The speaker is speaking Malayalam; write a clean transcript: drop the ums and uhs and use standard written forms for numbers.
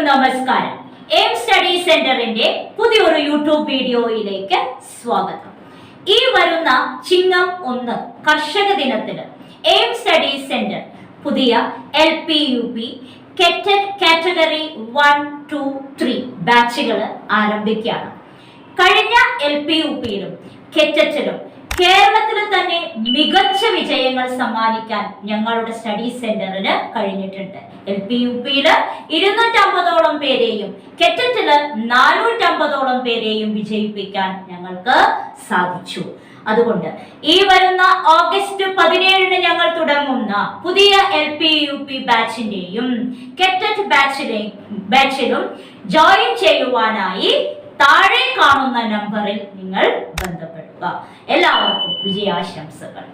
നമസ്കാരം. എയിം സ്റ്റഡി സെന്ററിന്റെ പുതിയൊരു യൂട്യൂബ് വീഡിയോയിലേക്ക് സ്വാഗതം. ഈ വരുന്ന ചിങ്ങം 1 കർഷക ദിനത്തിന് എയിം സ്റ്റഡി സെന്റർ പുതിയ LPUP K Tet കാറ്റഗറി 1, 2, 3 ബാച്ചുകൾ ആരംഭിക്കുകയാണ്. കഴിഞ്ഞ LPUPയിലും K Tetലും കേരളത്തിൽ തന്നെ മികച്ച വിജയങ്ങൾ സമ്മാനിക്കാൻ ഞങ്ങളുടെ സ്റ്റഡി സെന്ററിന് കഴിഞ്ഞിട്ടുണ്ട്. LPUPയില് 250ഓളം പേരെയും K Tetല് 450ഓളം പേരെയും വിജയിപ്പിക്കാൻ ഞങ്ങൾക്ക് സാധിച്ചു. അതുകൊണ്ട് ഈ വരുന്ന ഓഗസ്റ്റ് 17 ഞങ്ങൾ തുടങ്ങുന്ന പുതിയ LPUP ബാച്ചിന്റെയും K Tet ബാച്ചിലും ജോയിൻ ചെയ്യുവാനായി താഴെ കാണുന്ന നമ്പറിൽ നിങ്ങൾ ബന്ധപ്പെടുക. എല്ലാവർക്കും വിജയാശംസകൾ.